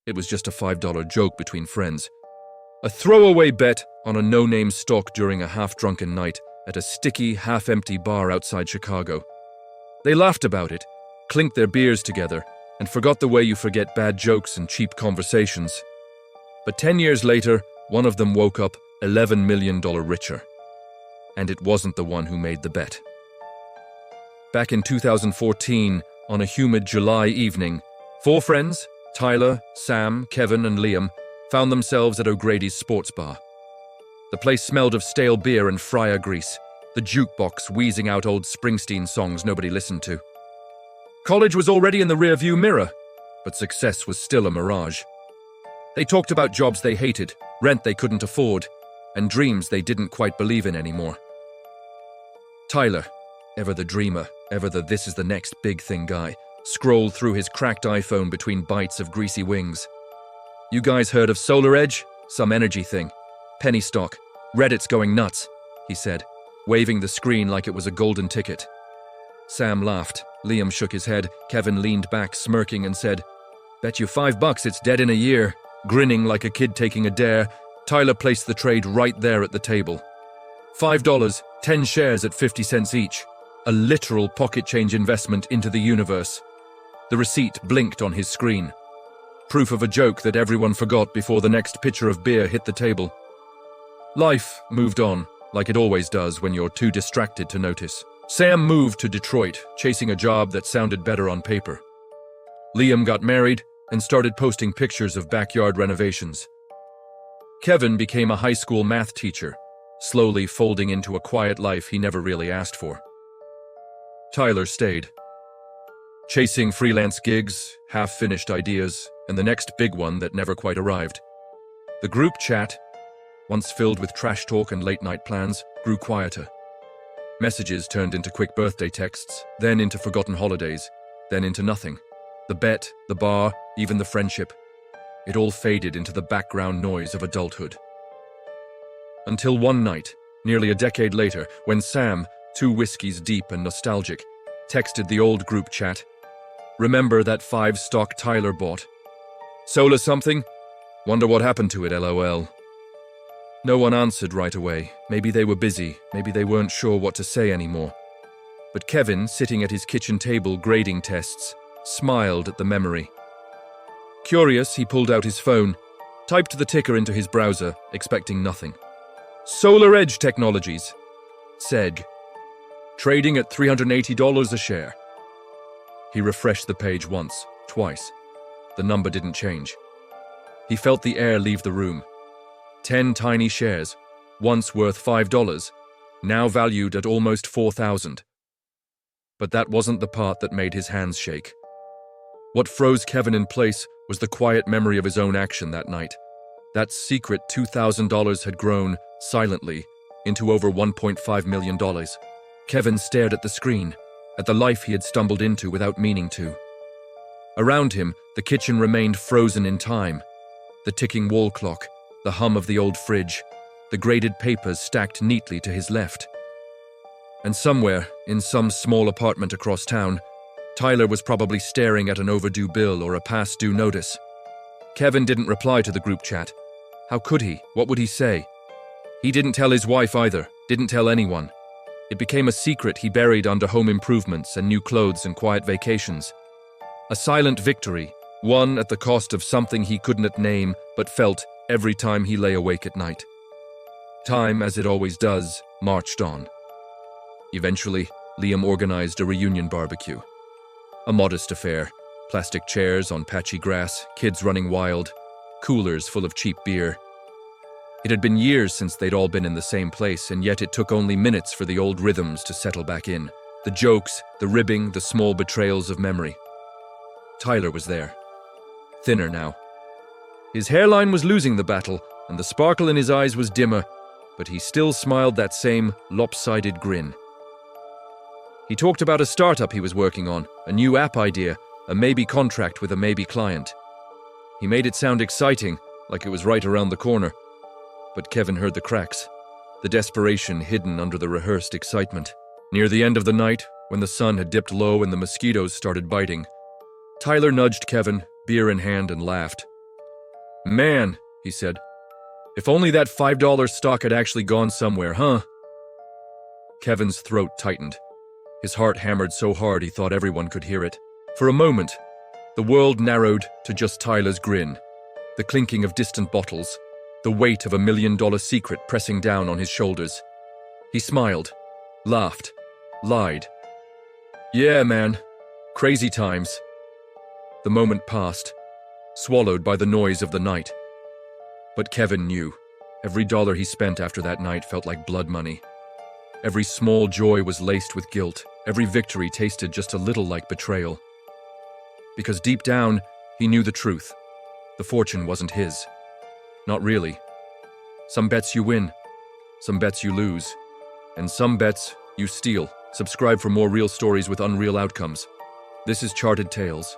It was just a $5 joke between friends. A throwaway bet on a no-name stock during a half-drunken night at a sticky, half-empty bar outside Chicago. They laughed about it, clinked their beers together, and forgot the way you forget bad jokes and cheap conversations. But 10 years later, one of them woke up $11 million richer. And it wasn't the one who made the bet. Back in 2014, on a humid July evening, 4 friends, Tyler, Sam, Kevin, and Liam, found themselves at O'Grady's sports bar. The place smelled of stale beer and fryer grease, the jukebox wheezing out old Springsteen songs nobody listened to. College was already in the rearview mirror, but success was still a mirage. They talked about jobs they hated, rent they couldn't afford, and dreams they didn't quite believe in anymore. Tyler, ever the dreamer, ever the this is the next big thing guy, scrolled through his cracked iPhone between bites of greasy wings. You guys heard of Solar Edge? Some energy thing. Penny stock. Reddit's going nuts, he said, waving the screen like it was a golden ticket. Sam laughed. Liam shook his head. Kevin leaned back, smirking, and said, "Bet you $5 it's dead in a year." Grinning like a kid taking a dare, Tyler placed the trade right there at the table. $5, 10 shares at 50 cents each. A literal pocket change investment into the universe. The receipt blinked on his screen. Proof of a joke that everyone forgot before the next pitcher of beer hit the table. Life moved on, like it always does when you're too distracted to notice. Sam moved to Detroit, chasing a job that sounded better on paper. Liam got married and started posting pictures of backyard renovations. Kevin became a high school math teacher, slowly folding into a quiet life he never really asked for. Tyler stayed, chasing freelance gigs, half-finished ideas, and the next big one that never quite arrived. The group chat, once filled with trash talk and late-night plans, grew quieter. Messages turned into quick birthday texts, then into forgotten holidays, then into nothing. The bet, the bar, even the friendship. It all faded into the background noise of adulthood. Until one night, nearly a decade later, when Sam, 2 whiskeys deep and nostalgic, texted the old group chat, "Remember that 5 stock Tyler bought? Solar something? Wonder what happened to it, LOL." No one answered right away. Maybe they were busy, maybe they weren't sure what to say anymore. But Kevin, sitting at his kitchen table grading tests, smiled at the memory. Curious, he pulled out his phone, typed the ticker into his browser, expecting nothing. Solar Edge Technologies. SEG. Trading at $380 a share. He refreshed the page once, twice. The number didn't change. He felt the air leave the room. 10 tiny shares, once worth $5, now valued at almost $4,000. But that wasn't the part that made his hands shake. What froze Kevin in place was the quiet memory of his own action that night. That secret $2,000 had grown, silently, into over $1.5 million. Kevin stared at the screen, at the life he had stumbled into without meaning to. Around him, the kitchen remained frozen in time. The ticking wall clock, the hum of the old fridge, the graded papers stacked neatly to his left. And somewhere, in some small apartment across town, Tyler was probably staring at an overdue bill or a past due notice. Kevin didn't reply to the group chat. How could he? What would he say? He didn't tell his wife either, didn't tell anyone. It became a secret he buried under home improvements and new clothes and quiet vacations. A silent victory, won at the cost of something he couldn't name but felt every time he lay awake at night. Time, as it always does, marched on. Eventually, Liam organized a reunion barbecue. A modest affair, plastic chairs on patchy grass, kids running wild, coolers full of cheap beer. It had been years since they'd all been in the same place, and yet it took only minutes for the old rhythms to settle back in. The jokes, the ribbing, the small betrayals of memory. Tyler was there. Thinner now. His hairline was losing the battle, and the sparkle in his eyes was dimmer, but he still smiled that same lopsided grin. He talked about a startup he was working on, a new app idea, a maybe contract with a maybe client. He made it sound exciting, like it was right around the corner. But Kevin heard the cracks, the desperation hidden under the rehearsed excitement. Near the end of the night, when the sun had dipped low and the mosquitoes started biting, Tyler nudged Kevin, beer in hand, and laughed. Man, he said, if only that $5 stock had actually gone somewhere, huh? Kevin's throat tightened. His heart hammered so hard he thought everyone could hear it. For a moment, the world narrowed to just Tyler's grin, the clinking of distant bottles, the weight of $1 million secret pressing down on his shoulders. He smiled, laughed, lied. Yeah, man. Crazy times. The moment passed, swallowed by the noise of the night. But Kevin knew. Every dollar he spent after that night felt like blood money. Every small joy was laced with guilt. Every victory tasted just a little like betrayal. Because deep down, he knew the truth. The fortune wasn't his. Not really. Some bets you win. Some bets you lose. And some bets you steal. Subscribe for more real stories with unreal outcomes. This is Charted Tales.